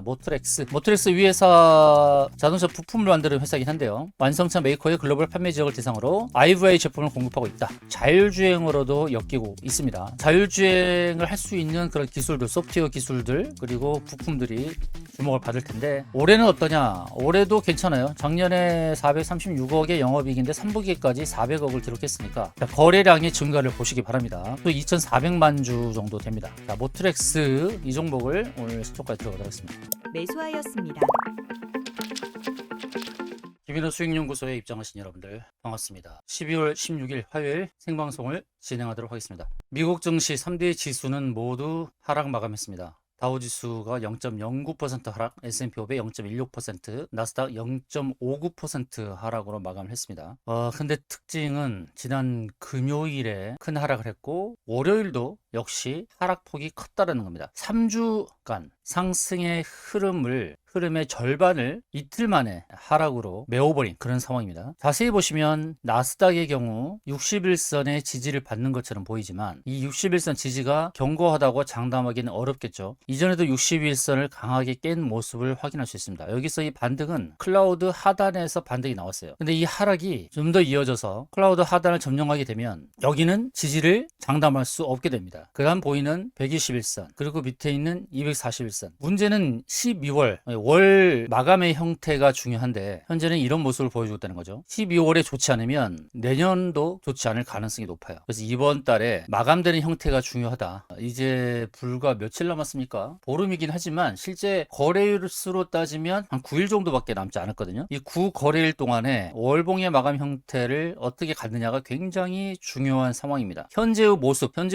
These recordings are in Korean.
모트렉스. 모트렉스 위에서 자동차 부품을 만드는 회사이긴 한데요. 완성차 메이커의 글로벌 판매 지역을 대상으로 IVI 제품을 공급하고 있다. 자율주행으로도 엮이고 있습니다. 자율주행을 할 수 있는 그런 기술들, 소프트웨어 기술들, 그리고 부품들이 주목을 받을 텐데, 올해는 어떠냐? 올해도 괜찮아요. 작년에 436억의 영업이익인데 3분기까지 400억을 기록했으니까 거래량의 증가를 보시기 바랍니다. 또 2,400만 주 정도 됩니다. 자, 모트렉스 이 종목을 오늘 스토커에 들어가도록 하겠습니다. 매수하였습니다. 김인호 수익연구소에 입장하신 여러분들 반갑습니다. 12월 16일 화요일 생방송을 진행하도록 하겠습니다. 미국 증시 3대 지수는 모두 하락 마감했습니다. 다우지수가 0.09% 하락, S&P 500 0.16%, 나스닥 0.59% 하락으로 마감을 했습니다. 근데 특징은 지난 금요일에 큰 하락을 했고, 월요일도 역시 하락폭이 컸다는 겁니다. 3주간 상승의 흐름의 절반을 이틀 만에 하락으로 메워버린 그런 상황입니다. 자세히 보시면 나스닥의 경우 61선의 지지를 받는 것처럼 보이지만, 이 61선 지지가 견고하다고 장담하기는 어렵겠죠. 이전에도 61선을 강하게 깬 모습을 확인할 수 있습니다. 여기서 이 반등은 클라우드 하단에서 반등이 나왔어요. 근데 이 하락이 좀 더 이어져서 클라우드 하단을 점령하게 되면 여기는 지지를 장담할 수 없게 됩니다. 그 다음 보이는 121선, 그리고 밑에 있는 241선. 문제는 12월 월 마감의 형태가 중요한데, 현재는 이런 모습을 보여주고 있다는 거죠. 12월에 좋지 않으면 내년도 좋지 않을 가능성이 높아요. 그래서 이번 달에 마감되는 형태가 중요하다. 이제 불과 며칠 남았습니까? 보름이긴 하지만 실제 거래일 수로 따지면 한 9일 정도밖에 남지 않았거든요. 이 9거래일 동안에 월봉의 마감 형태를 어떻게 갖느냐가 굉장히 중요한 상황입니다. 현재의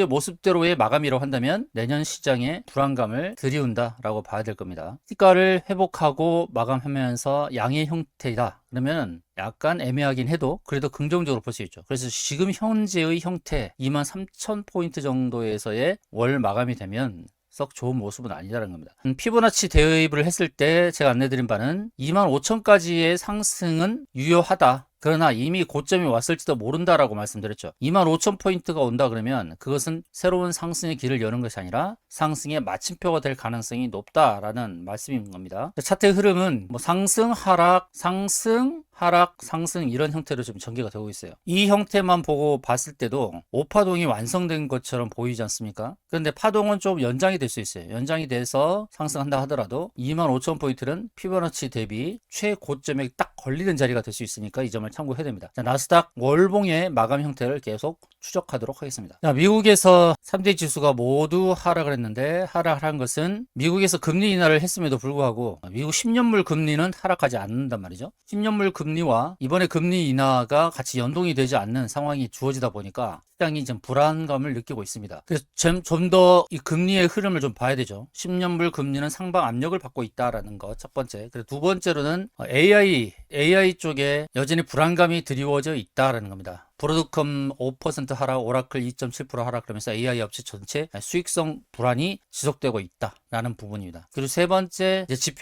모습대로의 마감이라고 한다면 내년 시장에 불안감을 들이운다라고 봐야 될 겁니다. 시가를 회복하고 마감하면서 양의 형태이다. 그러면 약간 애매하긴 해도 그래도 긍정적으로 볼 수 있죠. 그래서 지금 현재의 형태 23,000포인트 정도에서의 월 마감이 되면 썩 좋은 모습은 아니다라는 겁니다. 피보나치 대입을 했을 때 제가 안내드린 바는 25,000까지의 상승은 유효하다. 그러나 이미 고점이 왔을지도 모른다라고 말씀드렸죠. 25,000포인트가 온다 그러면 그것은 새로운 상승의 길을 여는 것이 아니라 상승의 마침표가 될 가능성이 높다라는 말씀인 겁니다. 차트의 흐름은 상승, 하락, 상승, 하락, 상승 이런 형태로 좀 전개가 되고 있어요. 이 형태만 보고 봤을 때도 5파동이 완성된 것처럼 보이지 않습니까? 그런데 파동은 좀 연장이 될 수 있어요. 연장이 돼서 상승한다 하더라도 25,000포인트는 피보나치 대비 최고점에 딱 걸리는 자리가 될 수 있으니까 이 점을 참고해야 됩니다. 자, 나스닥 월봉의 마감 형태를 계속 추적하도록 하겠습니다. 자, 미국에서 3대 지수가 모두 하락을 했는데, 하락한 것은 미국에서 금리 인하를 했음에도 불구하고 미국 10년물 금리는 하락하지 않는단 말이죠. 10년물 금리와 이번에 금리 인하가 같이 연동이 되지 않는 상황이 주어지다 보니까 시장이 좀 불안감을 느끼고 있습니다. 그래서 좀 더 이 금리의 흐름을 좀 봐야 되죠. 10년물 금리는 상방 압력을 받고 있다라는 것 첫 번째. 그리고 두 번째로는 AI 쪽에 여전히 불안감이 드리워져 있다라는 겁니다. 브로드컴 5% 하락, 오라클 2.7% 하락, 그러면서 AI 업체 전체 수익성 불안이 지속되고 있다라는 부분입니다. 그리고 세 번째, 이제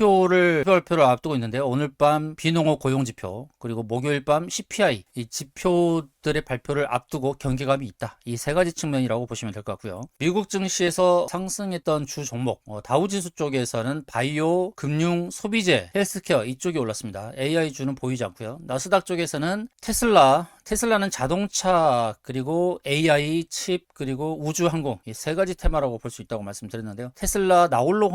발표를 앞두고 있는데요. 오늘 밤 비농업 고용 지표, 그리고 목요일 밤 CPI, 이 지표들의 발표를 앞두고 경계감이 있다. 이 세 가지 측면이라고 보시면 될 것 같고요. 미국 증시에서 상승했던 주 종목, 다우지수 쪽에서는 바이오, 금융, 소비재, 헬스케어 이쪽이 올랐습니다. AI주는 보이지 않고요. 나스닥 쪽에서는 테슬라는 자동차, 그리고 AI, 칩, 그리고 우주항공 이 세 가지 테마라고 볼 수 있다고 말씀드렸는데요. 테슬라 나홀로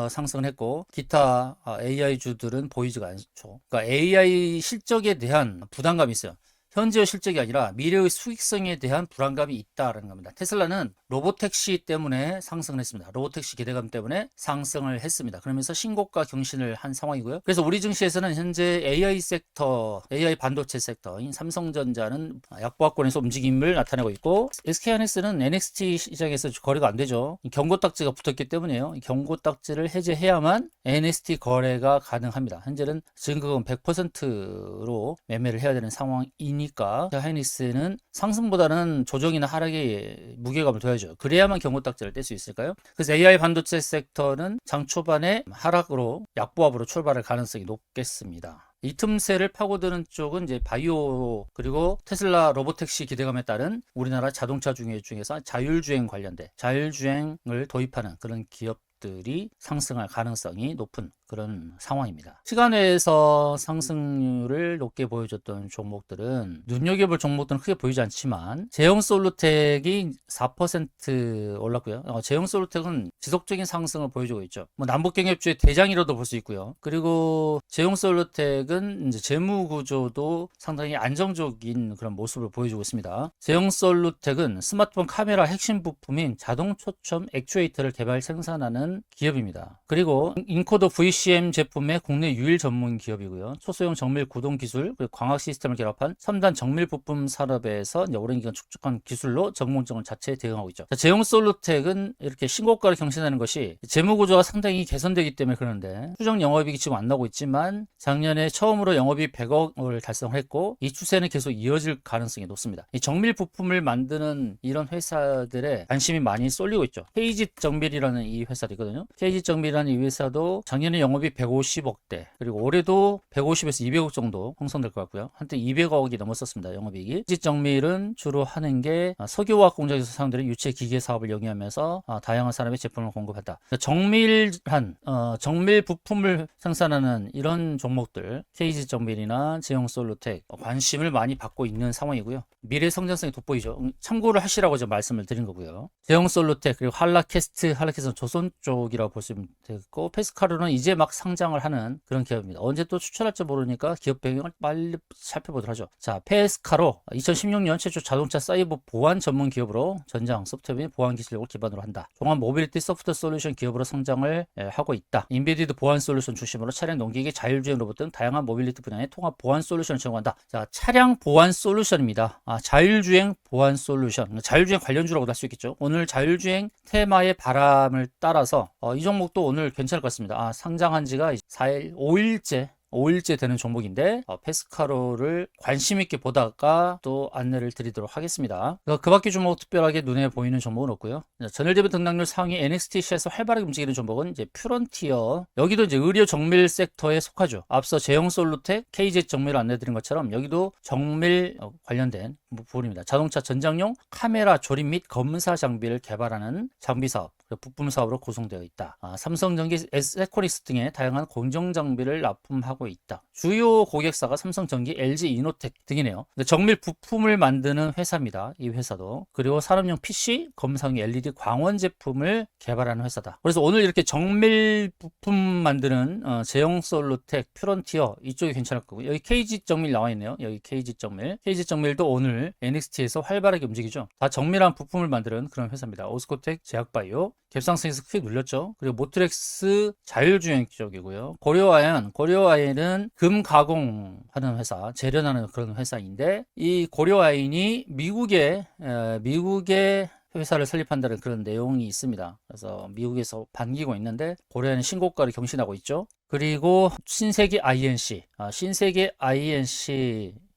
상승을 했고 기타 AI주들은 보이지가 않죠. 그러니까 AI 실적에 대한 부담감이 있어요. 현재의 실적이 아니라 미래의 수익성에 대한 불안감이 있다라는 겁니다. 테슬라는 로보택시 때문에 상승을 했습니다. 로보택시 기대감 때문에 상승을 했습니다. 그러면서 신고가 경신을 한 상황이고요. 그래서 우리 증시에서는 현재 AI 섹터, AI 반도체 섹터인 삼성전자는 약보합권에서 움직임을 나타내고 있고, SK하이닉스는 NXT 시장에서 거래가 안 되죠. 경고딱지가 붙었기 때문에요. 이 경고딱지를 해제해야만 NXT 거래가 가능합니다. 현재는 증거금 100%로 매매를 해야 되는 상황이니까 하이닉스는 상승보다는 조정이나 하락에 무게감을 둬야죠. 그래야만 경고딱지를 뗄 수 있을까요? 그래서 AI 반도체 섹터는 장 초반에 하락으로 약보합으로 출발할 가능성이 높겠습니다. 이 틈새를 파고드는 쪽은 이제 바이오, 그리고 테슬라 로보택시 기대감에 따른 우리나라 자동차 중에서 자율주행 관련된 자율주행을 도입하는 그런 기업 종목들이 상승할 가능성이 높은 그런 상황입니다. 시간외에서 상승률을 높게 보여줬던 종목들은 눈여겨볼 종목들은 크게 보이지 않지만 제형솔루텍이 4% 올랐고요. 제형솔루텍은 지속적인 상승을 보여주고 있죠. 뭐 남북경협주의 대장이라도 볼 수 있고요. 그리고 제형솔루텍은 이제 재무 구조도 상당히 안정적인 그런 모습을 보여주고 있습니다. 제형솔루텍은 스마트폰 카메라 핵심 부품인 자동 초점 액추에이터를 개발 생산하는 기업입니다. 그리고 인코더 VCM 제품의 국내 유일 전문 기업이고요. 초소형 정밀 구동 기술 그리고 광학 시스템을 결합한 첨단 정밀 부품 산업에서 오랜 기간 축적한 기술로 전공정을 자체에 대응하고 있죠. 제형솔루텍은 이렇게 신고가를 경신하는 것이 재무 구조가 상당히 개선되기 때문에 그러는데 추정 영업이익이 지금 안 나오고 있지만 작년에 처음으로 영업이익 100억을 달성했고 이 추세는 계속 이어질 가능성이 높습니다. 이 정밀 부품을 만드는 이런 회사들의 관심이 많이 쏠리고 있죠. KG 정밀이라는 이 회사도 있거든요. KG 정밀이라는 이 회사도 작년에 영업이 150억대 그리고 올해도 150에서 200억 정도 형성될 것 같고요. 한때 200억이 넘었었습니다. 영업이익이. KG 정밀은 주로 하는 게 석유화학 공장에서 사용되는 유체 기계 사업을 영위하면서 다양한 산업의 제품을 공급한다. 정밀한 정밀 부품을 생산하는 이런 종목들 KG 정밀이나 제형솔루텍 관심을 많이 받고 있는 상황이고요. 미래 성장성이 돋보이죠. 참고를 하시라고 좀 말씀을 드린 거고요. 제형솔루텍 그리고 한라캐스트는 조선 쪽이라고 보시면 되겠고 페스카르는 이제 막 상장을 하는 그런 기업입니다. 언제 또 추천할지 모르니까 기업 배경을 빨리 살펴보도록 하죠. 자, 페스카로 2016년 최초 자동차 사이버 보안 전문 기업으로 전장 소프트웨어 및 보안 기술력을 기반으로 한다. 종합 모빌리티 소프트 솔루션 기업으로 성장을 하고 있다. 인베디드 보안 솔루션 중심으로 차량 농기계 자율주행 로봇 등 다양한 모빌리티 분야의 통합 보안 솔루션을 제공한다. 자, 차량 보안 솔루션입니다. 자율주행 보안 솔루션. 자율주행 관련주라고도 할 수 있겠죠. 오늘 자율주행 테마의 바람을 따라서 이 종목도 오늘 괜찮을 것 같습니다. 상장한 지가 4일, 5일째 되는 종목인데 페스카로를 관심 있게 보다가 또 안내를 드리도록 하겠습니다. 그 밖에 종목 특별하게 눈에 보이는 종목은 없고요. 전일 대비 등락률 상위 NXTC에서 활발하게 움직이는 종목은 이제 퓨런티어. 여기도 이제 의료 정밀 섹터에 속하죠. 앞서 제형솔루텍, KZ 정밀을 안내드린 것처럼 여기도 정밀 관련된 부분입니다. 자동차 전장용 카메라 조립 및 검사 장비를 개발하는 장비 사업, 부품 사업으로 구성되어 있다. 삼성전기, 에코닉스 등의 다양한 공정 장비를 납품하고 있다. 주요 고객사가 삼성전기, LG 이노텍 등이네요. 정밀 부품을 만드는 회사입니다. 이 회사도. 그리고 산업용 PC, 검사용 LED 광원 제품을 개발하는 회사다. 그래서 오늘 이렇게 정밀 부품 만드는 제형솔루텍, 퓨런티어 이쪽이 괜찮을 거고 여기 KG 정밀 나와 있네요. 여기 KG 정밀. KG 정밀도 오늘 NXT에서 활발하게 움직이죠. 다 정밀한 부품을 만드는 그런 회사입니다. 오스코텍, 제약바이오 갭상승에서 크게 눌렸죠. 그리고 모트렉스 자율주행 쪽이고요. 고려아연은 금 가공하는 회사, 재련하는 그런 회사인데 이 고려아연이 미국의 회사를 설립한다는 그런 내용이 있습니다. 그래서 미국에서 반기고 있는데 고려아연은 신고가를 경신하고 있죠. 그리고 신세계 INC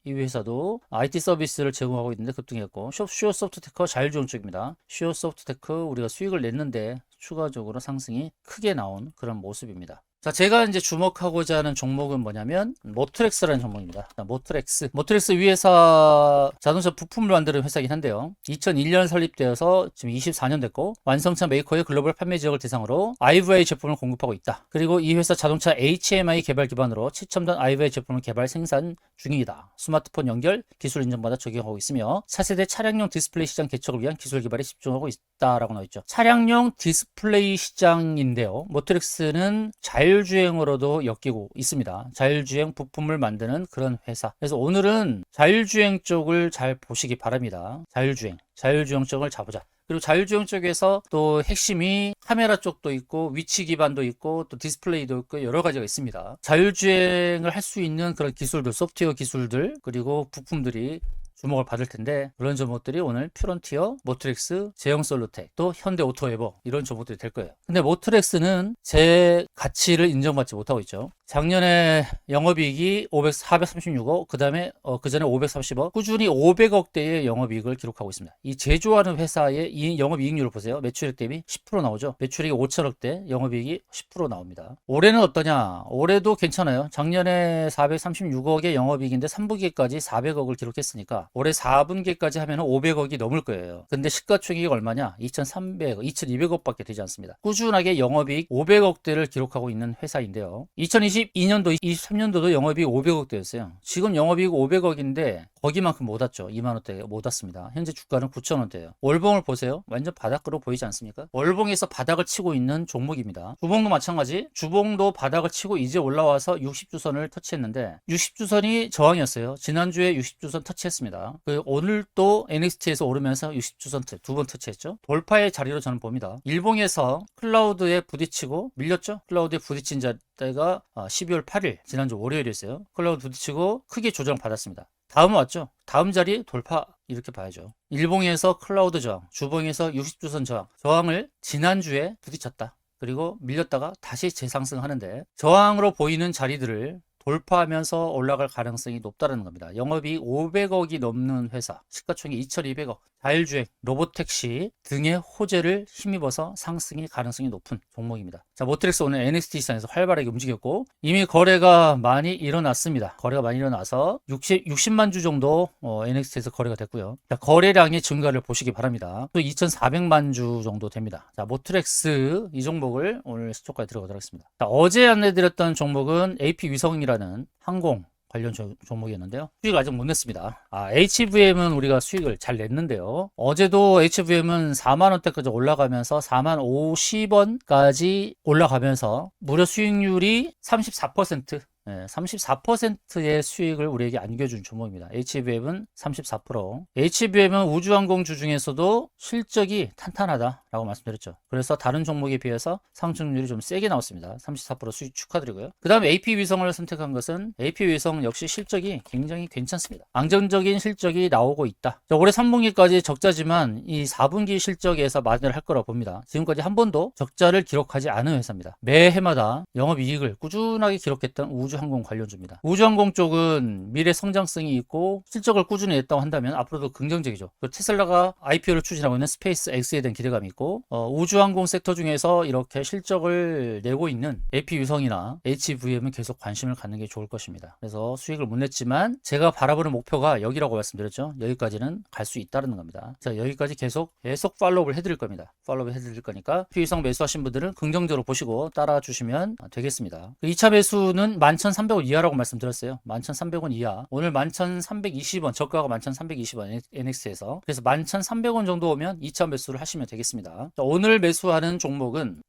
이 회사도 IT 서비스를 제공하고 있는데 급등했고 슈어소프트테크 자율주행 쪽입니다. 슈어소프트테크 우리가 수익을 냈는데 추가적으로 상승이 크게 나온 그런 모습입니다. 자, 제가 이제 주목하고자 하는 종목은 뭐냐면 모트렉스라는 종목입니다. 모트렉스 위 회사 자동차 부품을 만드는 회사이긴 한데요. 2001년 설립되어서 지금 24년 됐고 완성차 메이커의 글로벌 판매 지역을 대상으로 IVI 제품을 공급하고 있다. 그리고 이 회사 자동차 HMI 개발 기반으로 최첨단 IVI 제품을 개발 생산 중이다. 스마트폰 연결 기술 인정받아 적용하고 있으며 차세대 차량용 디스플레이 시장 개척을 위한 기술 개발에 집중하고 있다라고 나와 있죠. 차량용 디스플레이 시장인데요. 모트렉스는 자율주행으로도 엮이고 있습니다. 자율주행 부품을 만드는 그런 회사. 그래서 오늘은 자율주행 쪽을 잘 보시기 바랍니다. 자율주행 쪽을 잡보자. 그리고 자율주행 쪽에서 또 핵심이 카메라 쪽도 있고 위치 기반도 있고 또 디스플레이도 있고 여러 가지가 있습니다. 자율주행을 할 수 있는 그런 기술들, 소프트웨어 기술들 그리고 부품들이 주목을 받을 텐데 그런 종목들이 오늘 퓨런티어, 모트렉스, 제형솔루텍, 또 현대오토에버 이런 종목들이 될 거예요. 근데 모트렉스는 제 가치를 인정받지 못하고 있죠. 작년에 영업이익이 436억, 그 다음에 그 전에 530억, 꾸준히 500억대의 영업이익을 기록하고 있습니다. 이 제조하는 회사의 이 영업이익률을 보세요. 매출액 대비 10% 나오죠. 매출액이 5천억대, 영업이익이 10% 나옵니다. 올해는 어떠냐? 올해도 괜찮아요. 작년에 436억의 영업이익인데 3분기까지 400억을 기록했으니까 올해 4분기까지 하면 500억이 넘을 거예요. 근데 시가총액이 얼마냐? 2,300억, 2,200억밖에 되지 않습니다. 꾸준하게 영업이익 500억대를 기록하고 있는 회사인데요. 2022년도, 23년도도 영업이익 500억대였어요. 지금 영업이익 500억인데 거기만큼 못 왔죠. 2만원대 못 왔습니다. 현재 주가는 9,000원대예요. 월봉을 보세요. 완전 바닥으로 보이지 않습니까? 월봉에서 바닥을 치고 있는 종목입니다. 주봉도 마찬가지. 주봉도 바닥을 치고 이제 올라와서 60주선을 터치했는데 60주선이 저항이었어요. 지난주에 60주선 터치했습니다. 오늘 또 NXT에서 오르면서 60주선 두 번 터치했죠. 돌파의 자리로 저는 봅니다. 일봉에서 클라우드에 부딪히고 밀렸죠. 클라우드에 부딪힌 때가 12월 8일 지난주 월요일이었어요. 클라우드 부딪히고 크게 조정받았습니다. 다음 왔죠. 다음 자리 돌파 이렇게 봐야죠. 일봉에서 클라우드 저항, 주봉에서 60주선 저항, 저항을 지난주에 부딪혔다. 그리고 밀렸다가 다시 재상승하는데 저항으로 보이는 자리들을 돌파하면서 올라갈 가능성이 높다는 겁니다. 영업이익 500억이 넘는 회사, 시가총액 2,200억, 자율주행, 로보택시 등의 호재를 힘입어서 상승의 가능성이 높은 종목입니다. 자, 모트렉스 오늘 NXT 시장에서 활발하게 움직였고 이미 거래가 많이 일어났습니다. 거래가 많이 일어나서 60만 주 정도 NXT에서 거래가 됐고요. 자, 거래량의 증가를 보시기 바랍니다. 또 2,400만 주 정도 됩니다. 자, 모트렉스 이 종목을 오늘 시초가에 들어가도록 하겠습니다. 자, 어제 안내드렸던 종목은 AP위성이라는 항공 관련 종목이었는데요. 수익 아직 못 냈습니다. HVM은 우리가 수익을 잘 냈는데요. 어제도 HVM은 4만원대까지 올라가면서 4만 50원까지 올라가면서 무려 수익률이 34%, 34%의 수익을 우리에게 안겨준 종목입니다. HBM은 34%. HBM은 우주항공주 중에서도 실적이 탄탄하다라고 말씀드렸죠. 그래서 다른 종목에 비해서 상승률이 좀 세게 나왔습니다. 34% 수익 축하드리고요. 그 다음 AP위성을 선택한 것은 AP위성 역시 실적이 굉장히 괜찮습니다. 안정적인 실적이 나오고 있다. 올해 3분기까지 적자지만 이 4분기 실적에서 마진을 할 거라고 봅니다. 지금까지 한 번도 적자를 기록하지 않은 회사입니다. 매해마다 영업이익을 꾸준하게 기록했던 우주항공 관련주입니다. 우주항공 쪽은 미래 성장성이 있고 실적을 꾸준히 냈다고 한다면 앞으로도 긍정적이죠. 테슬라가 IPO를 추진하고 있는 스페이스 X에 대한 기대감이 있고 우주항공 섹터 중에서 이렇게 실적을 내고 있는 AP위성이나 HVM은 계속 관심을 갖는 게 좋을 것입니다. 그래서 수익을 못 냈지만 제가 바라보는 목표가 여기라고 말씀드렸죠. 여기까지는 갈 수 있다는 겁니다. 자, 여기까지 계속 팔로우를 해드릴 겁니다. 팔로우 해드릴 거니까 AP위성 매수하신 분들은 긍정적으로 보시고 따라 주시면 되겠습니다. 2차 매수는 11,300원 이하라고 말씀드렸어요. 11,300원 이하. 오늘 11,320원, 저가가 11,320원 NX에서. 그래서 11,300원 정도 오면 2차 매수를 하시면 되겠습니다. 자, 오늘 매수하는 종목은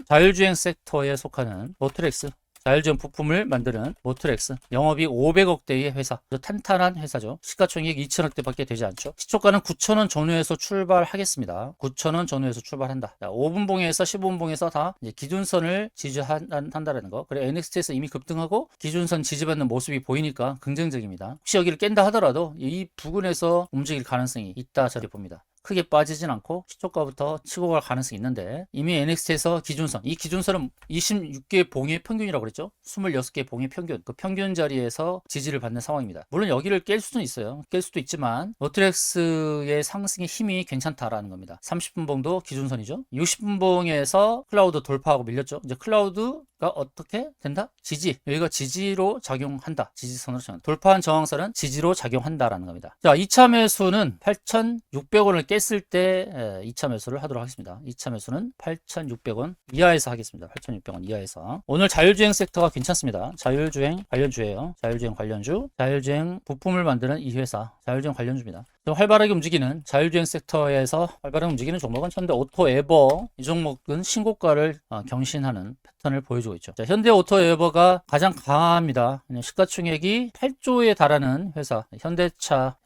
자율주행 섹터에 속하는 모트렉스. 자율주행 부품을 만드는 모트렉스. 영업이익 500억대의 회사. 탄탄한 회사죠. 시가총액 2천억대밖에 되지 않죠. 시초가는 9,000원 전후에서 출발하겠습니다. 9,000원 전후에서 출발한다. 5분봉에서 15분봉에서 다 이제 기준선을 지지한다는 거. 그래 NXT에서 이미 급등하고 기준선 지지받는 모습이 보이니까 긍정적입니다. 혹시 여기를 깬다 하더라도 이 부근에서 움직일 가능성이 있다 저리 봅니다. 크게 빠지진 않고 시초가부터 치고 갈 가능성이 있는데 이미 NXT에서 기준선, 이 기준선은 26개 봉의 평균이라고 그랬죠. 26개 봉의 평균, 그 평균 자리에서 지지를 받는 상황입니다. 물론 여기를 깰 수는 있어요. 깰 수도 있지만 모트렉스의 상승의 힘이 괜찮다라는 겁니다. 30분 봉도 기준선이죠. 60분 봉에서 클라우드 돌파하고 밀렸죠. 이제 클라우드가 어떻게 된다? 지지. 여기가 지지로 작용한다. 지지선으로 작용. 돌파한 저항선은 지지로 작용한다라는 겁니다. 자, 2차 매수는 8,600원을 깼을 때 2차 매수를 하도록 하겠습니다. 2차 매수는 8,600원 이하에서 하겠습니다. 8,600원 이하에서. 오늘 자율주행 섹터가 괜찮습니다. 자율주행 관련주예요. 자율주행 관련주. 자율주행 부품을 만드는 이 회사. 자율주행 관련주입니다. 활발하게 움직이는 자율주행 섹터에서 활발하게 움직이는 종목은 현대오토에버. 이 종목은 신고가를 경신하는 패턴을 보여주고 있죠. 자, 현대오토에버가 가장 강합니다. 시가총액이 8조에 달하는 회사, 현대차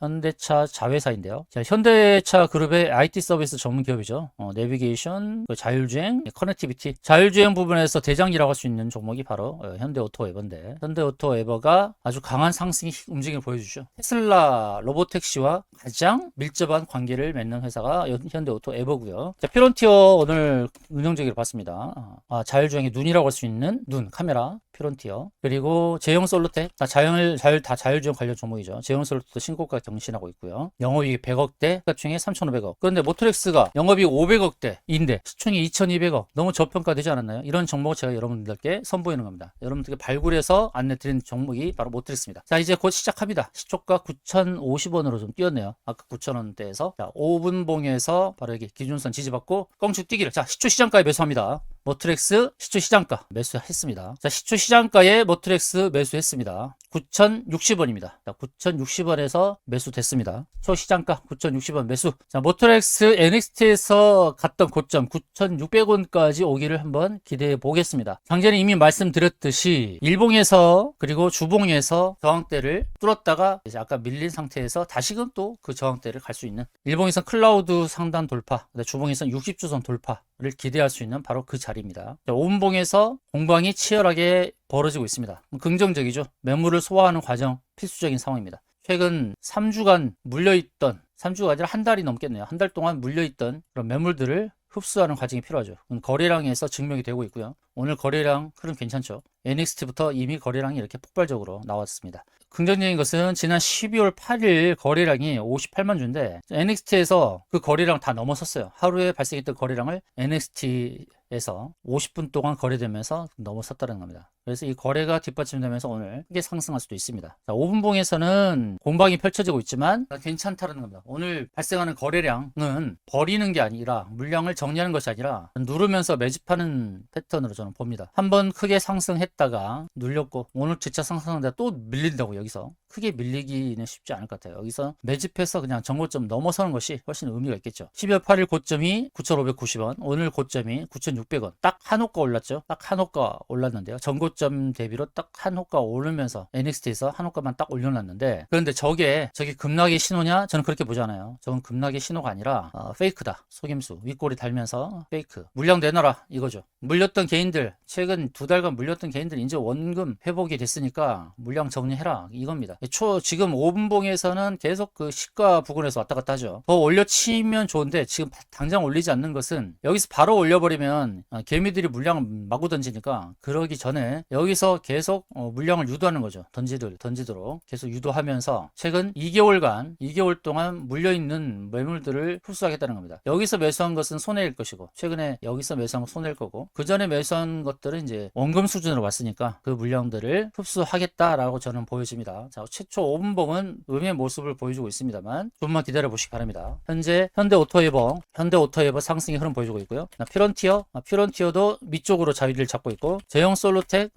자회사인데요. 자, 현대차 그룹의 IT 서비스 전문 기업이죠. 내비게이션, 자율주행, 커넥티비티, 자율주행 부분에서 대장이라고 할 수 있는 종목이 바로 현대오토에버인데, 현대오토에버가 아주 강한 상승의 움직임을 보여주죠. 테슬라 로보택시와 가장 밀접한 관계를 맺는 회사가 현대오토에버고요. 자, 피론티어 오늘 긍정적으로 봤습니다. 자율주행에 눈이 눈이라고 할 수 있는 눈 카메라 피론티어, 그리고 제형 솔루텍 다 자율주행 관련 종목이죠. 제형 솔루텍도 신고가 경신하고 있고요. 영업이익 100억대, 시가총액 3,500억. 그런데 모트렉스가 영업이익 500억대인데 시총이 2,200억. 너무 저평가되지 않았나요? 이런 종목을 제가 여러분들께 선보이는 겁니다. 여러분들께 발굴해서 안내드린 종목이 바로 모트렉스입니다. 자, 이제 곧 시작합니다. 시초가 9,050원으로 좀 뛰었네요. 아까 9,000원대에서. 자, 5분봉에서 바로 여기 기준선 지지받고 껑축 뛰기를. 자, 시초 시장가에 매수합니다. 모트렉스 시초 시장가 매수했습니다. 자, 시초 시장가에 모트렉스 매수했습니다. 9,060원입니다. 자, 9,060원에서 매수됐습니다. 초시장가 9,060원 매수. 자, 모트렉스 NXT에서 갔던 고점 9,600원까지 오기를 한번 기대해 보겠습니다. 장전에 이미 말씀드렸듯이 일봉에서 그리고 주봉에서 저항대를 뚫었다가 이제 아까 밀린 상태에서 다시금 또 그 저항대를 갈 수 있는, 일봉에서 클라우드 상단 돌파, 주봉에서 60주선 돌파를 기대할 수 있는 바로 그 자리입니다. 자, 5분봉에서 공방이 치열하게 벌어지고 있습니다. 긍정적이죠. 매물을 소화하는 과정 필수적인 상황입니다. 최근 3주간 물려있던, 3주가 아니라 한 달이 넘겠네요. 한 달 동안 물려있던 그런 매물들을 흡수하는 과정이 필요하죠. 거래량에서 증명이 되고 있고요. 오늘 거래량 흐름 괜찮죠. NXT부터 이미 거래량이 이렇게 폭발적으로 나왔습니다. 긍정적인 것은 지난 12월 8일 거래량이 58만 주인데 NXT에서 그 거래량 다 넘어섰어요. 하루에 발생했던 거래량을 NXT에서 50분 동안 거래되면서 넘어섰다는 겁니다. 그래서 이 거래가 뒷받침되면서 오늘 크게 상승할 수도 있습니다. 자, 5분봉에서는 공방이 펼쳐지고 있지만 괜찮다는 겁니다. 오늘 발생하는 거래량은 버리는 게 아니라 물량을 정리하는 것이 아니라 누르면서 매집하는 패턴으로 저는 봅니다. 한번 크게 상승했다가 눌렸고 오늘 재차 상승하는데 또 밀린다고 여기서 크게 밀리기는 쉽지 않을 것 같아요. 여기서 매집해서 그냥 정고점 넘어서는 것이 훨씬 의미가 있겠죠. 12월 8일 고점이 9,590원, 오늘 고점이 9,600원. 딱 한 호가 올랐죠. 딱 한 호가 올랐는데요. 전고점 대비로 딱 한 호가 오르면서 NXT에서 한 호가만 딱 올려놨는데, 그런데 저게 급락의 신호냐? 저는 그렇게 보지 않아요. 저건 급락의 신호가 아니라 페이크다. 속임수. 윗꼬리 달면서 페이크. 물량 내놔라 이거죠. 물렸던 개인들, 최근 2달간 물렸던 개인들 이제 원금 회복이 됐으니까 물량 정리해라 이겁니다. 지금 5분봉에서는 계속 그 시가 부근에서 왔다 갔다 하죠. 더 올려치면 좋은데 지금 당장 올리지 않는 것은, 여기서 바로 올려버리면 개미들이 물량을 마구 던지니까 그러기 전에 여기서 계속 물량을 유도하는 거죠. 던지도록 계속 유도하면서 최근 2개월 동안 물려있는 매물들을 흡수하겠다는 겁니다. 여기서 매수한 것은 손해일 것이고, 최근에 여기서 매수한 건 손해일 거고, 그 전에 매수한 것들은 이제 원금 수준으로 왔으니까 그 물량들을 흡수하겠다라고 저는 보여집니다. 자, 최초 5분봉은 음의 모습을 보여주고 있습니다만 좀만 기다려 보시기 바랍니다. 현재 현대오토에버 상승의 흐름 보여주고 있고요. 피론티어도 위쪽으로 자리를 잡고 있고, 제형 솔루텍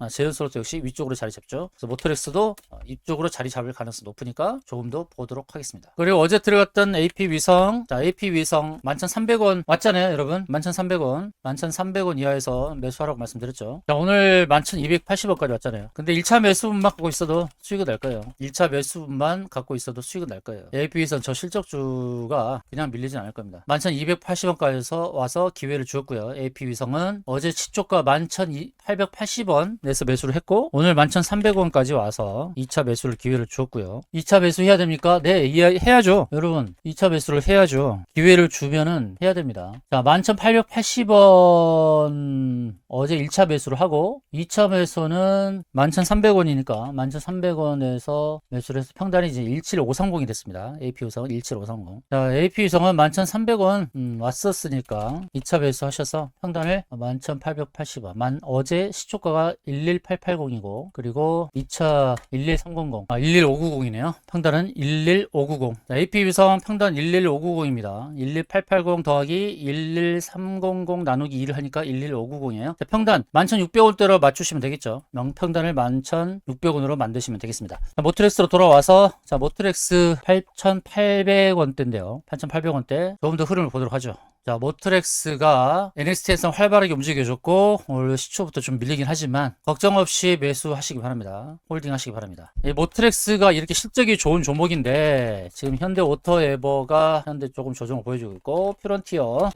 역시 위쪽으로 자리 잡죠. 그래서 모트렉스도 이쪽으로 자리 잡을 가능성이 높으니까 조금 더 보도록 하겠습니다. 그리고 어제 들어갔던 AP위성, 자, AP위성 11,300원 왔잖아요, 여러분. 11,300원 이하에서 매수하라고 말씀드렸죠. 자, 오늘 11,280원까지 왔잖아요. 근데 1차 매수분만 갖고 있어도 수익은 날 거예요. 1차 매수분만 갖고 있어도 수익은 날 거예요. AP위성 저 실적주가 그냥 밀리진 않을 겁니다. 11,280원까지 와서 기회를 주었고요. AP위성은 어제 시초가 11,880원 내서 매수를 했고, 오늘 11,300원까지 와서 2차 매수를 기회를 주었고요. 2차 매수 해야 됩니까? 네, 해야죠. 여러분, 2차 매수를 해야죠. 기회를 주면은 해야 됩니다. 자, 11,880원 어제 1차 매수를 하고, 2차 매수는 11,300원이니까 11,300원에서 매수를 해서 평단이 이제 17530이 됐습니다. AP위성은 17530. 자, AP위성은 11,300원 왔었으니까 2차 매수 하셔서 평단을 11,880원. 어제 시초가가 11880이고, 그리고 2차 11300, 11590이네요. 평단은 11590. 자, AP위성 평단 11590입니다. 11880 더하기 11300 나누기 2를 하니까 11590이에요. 자, 평단 11,600원대로 맞추시면 되겠죠. 명평단을 11,600원으로 만드시면 되겠습니다. 자, 모트렉스로 돌아와서, 자, 모트렉스 8,800원대인데요. 8,800원대 조금 더 흐름을 보도록 하죠. 자, 모트렉스가 NXT에서 활발하게 움직여줬고, 오늘 시초부터 좀 밀리긴 하지만 걱정 없이 매수하시기 바랍니다. 홀딩 하시기 바랍니다. 이 모트렉스가 이렇게 실적이 좋은 종목인데 지금 현대오토에버가 조금 조정을 보여주고 있고, 피론티어,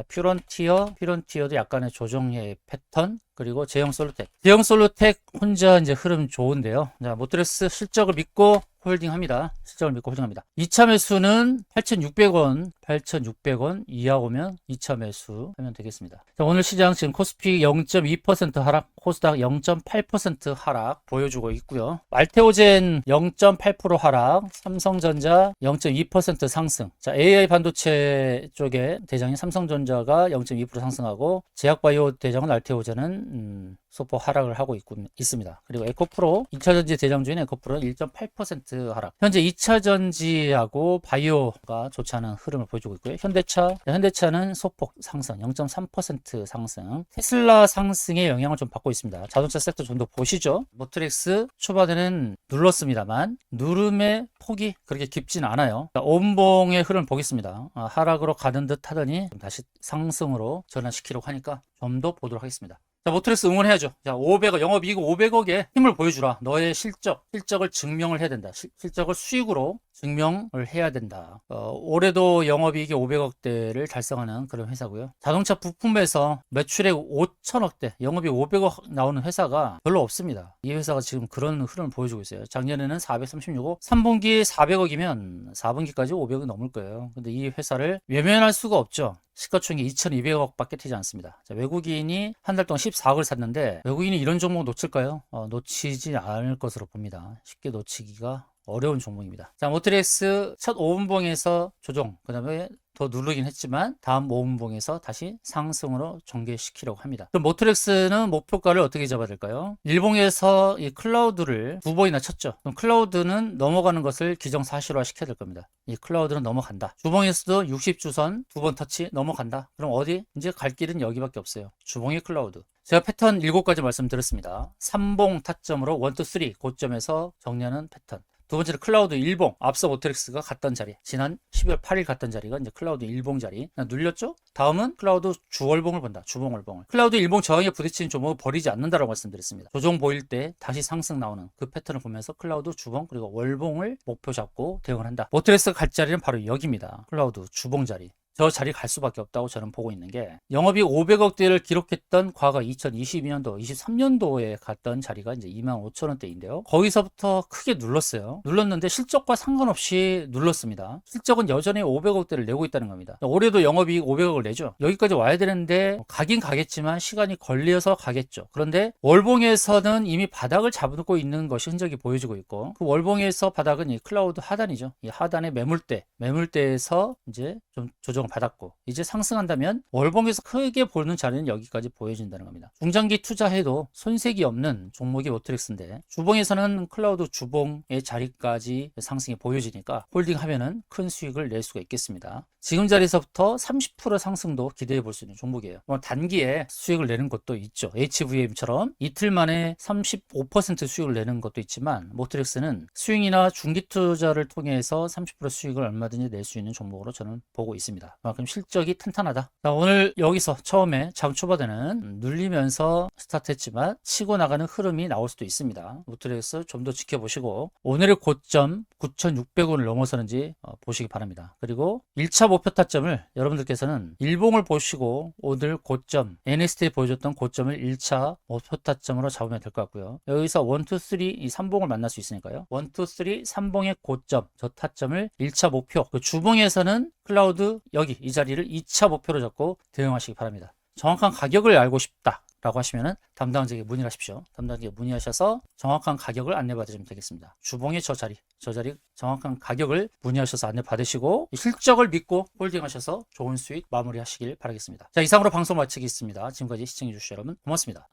피론티어도 약간의 조정의 패턴, 그리고 제형 솔루텍 혼자 이제 흐름 좋은데요. 자, 모트렉스 실적을 믿고 홀딩합니다. 실적을 믿고 홀딩합니다. 2차 매수는 8,600원 이하 오면 2차 매수 하면 되겠습니다. 자, 오늘 시장 지금 코스피 0.2% 하락, 코스닥 0.8% 하락 보여주고 있고요. 알테오젠 0.8% 하락, 삼성전자 0.2% 상승. 자, AI 반도체 쪽에 대장인 삼성전자가 0.2% 상승하고 제약바이오 대장은 알테오젠은 소폭 하락을 하고 있습니다. 그리고 에코프로 2차전지 대장주인 에코프로는 1.8% 하락. 현재 2차전지하고 바이오가 좋지 않은 흐름을 보여주고 있고요. 현대차는 소폭 상승 0.3% 상승. 테슬라 상승의 영향을 좀 받고 있습니다. 자동차 섹터 좀 더 보시죠. 모트렉스 초반에는 눌렀습니다만 누름의 폭이 그렇게 깊진 않아요. 온봉의 흐름을 보겠습니다. 하락으로 가는 듯 하더니 다시 상승으로 전환시키려고 하니까 좀 더 보도록 하겠습니다. 자, 모트렉스 응원해야죠. 자, 500억, 영업이익 500억에 힘을 보여주라. 너의 실적을 증명을 해야 된다. 실적을 수익으로 증명을 해야 된다. 올해도 영업이익이 500억대를 달성하는 그런 회사고요. 자동차 부품에서 매출액 5천억대, 영업이익 500억 나오는 회사가 별로 없습니다. 이 회사가 지금 그런 흐름을 보여주고 있어요. 작년에는 436억, 3분기 400억이면 4분기까지 500억이 넘을 거예요. 근데 이 회사를 외면할 수가 없죠. 시가총액이 2,200억 밖에 되지 않습니다. 자, 외국인이 한 달 동안 14억을 샀는데 외국인이 이런 종목 놓칠까요? 놓치지 않을 것으로 봅니다. 쉽게 놓치기가 어려운 종목입니다. 자, 모트렉스 첫 5분봉에서 조정, 그 다음에 더 누르긴 했지만 다음 5분봉에서 다시 상승으로 전개시키려고 합니다. 그럼 모트렉스는 목표가를 어떻게 잡아야 될까요? 일봉에서 이 클라우드를 2번이나 쳤죠. 그럼 클라우드는 넘어가는 것을 기정사실화 시켜야 될 겁니다. 이 클라우드는 넘어간다. 주봉에서도 60주선 2번 터치 넘어간다. 그럼 어디? 이제 갈 길은 여기밖에 없어요. 주봉의 클라우드. 제가 패턴 7가지 말씀드렸습니다. 3봉 타점으로 1, 2, 3 고점에서 정리하는 패턴. 두 번째로 클라우드 일봉, 앞서 모트렉스가 갔던 자리, 지난 12월 8일 갔던 자리가 이제 클라우드 일봉 자리 눌렸죠? 다음은 클라우드 주월봉을 본다. 주봉월봉을. 클라우드 일봉 저항에 부딪히는 종목을 버리지 않는다라고 말씀드렸습니다. 조정 보일 때 다시 상승 나오는 그 패턴을 보면서 클라우드 주봉 그리고 월봉을 목표 잡고 대응을 한다. 모트렉스가 갈 자리는 바로 여기입니다. 클라우드 주봉 자리. 저 자리 갈 수밖에 없다고 저는 보고 있는 게, 영업이 500억대를 기록했던 과거 2022년도, 23년도에 갔던 자리가 이제 25,000원대인데요. 거기서부터 크게 눌렀어요. 눌렀는데 실적과 상관없이 눌렀습니다. 실적은 여전히 500억대를 내고 있다는 겁니다. 올해도 영업이익 500억을 내죠. 여기까지 와야 되는데 가긴 가겠지만 시간이 걸려서 가겠죠. 그런데 월봉에서는 이미 바닥을 잡고 있는 것이 흔적이 보여지고 있고, 그 월봉에서 바닥은 이 클라우드 하단이죠. 이 하단의 매물대에서 이제 좀 조정 받았고, 이제 상승한다면 월봉에서 크게 보는 자리는 여기까지 보여진다는 겁니다. 중장기 투자해도 손색이 없는 종목이 모트렉스인데, 주봉에서는 클라우드 주봉의 자리까지 상승이 보여지니까 홀딩하면은 큰 수익을 낼 수가 있겠습니다. 지금 자리에서부터 30% 상승도 기대해 볼 수 있는 종목이에요. 단기에 수익을 내는 것도 있죠. HVM처럼 이틀 만에 35% 수익을 내는 것도 있지만, 모트렉스는 스윙이나 중기 투자를 통해서 30% 수익을 얼마든지 낼 수 있는 종목으로 저는 보고 있습니다. 그만큼 실적이 탄탄하다. 자, 오늘 여기서 처음에 장 초반에는 눌리면서 스타트했지만 치고 나가는 흐름이 나올 수도 있습니다. 모트렉스 좀 더 지켜보시고, 오늘의 고점 9,600원을 넘어서는지 보시기 바랍니다. 그리고 1차 목표 타점을 여러분들께서는 일봉을 보시고 오늘 고점, NST에 보여줬던 고점을 1차 목표 타점으로 잡으면 될 것 같고요. 여기서 1, 2, 3 이 3봉을 만날 수 있으니까요. 1, 2, 3 3봉의 고점, 저 타점을 1차 목표, 그 주봉에서는 클라우드 여기 이 자리를 2차 목표로 잡고 대응하시기 바랍니다. 정확한 가격을 알고 싶다 라고 하시면은 담당자에게 문의를 하십시오. 담당자에게 문의하셔서 정확한 가격을 안내받으시면 되겠습니다. 주봉의 저 자리 정확한 가격을 문의하셔서 안내 받으시고 실적을 믿고 홀딩하셔서 좋은 수익 마무리하시길 바라겠습니다. 자, 이상으로 방송 마치겠습니다. 지금까지 시청해 주신 여러분 고맙습니다.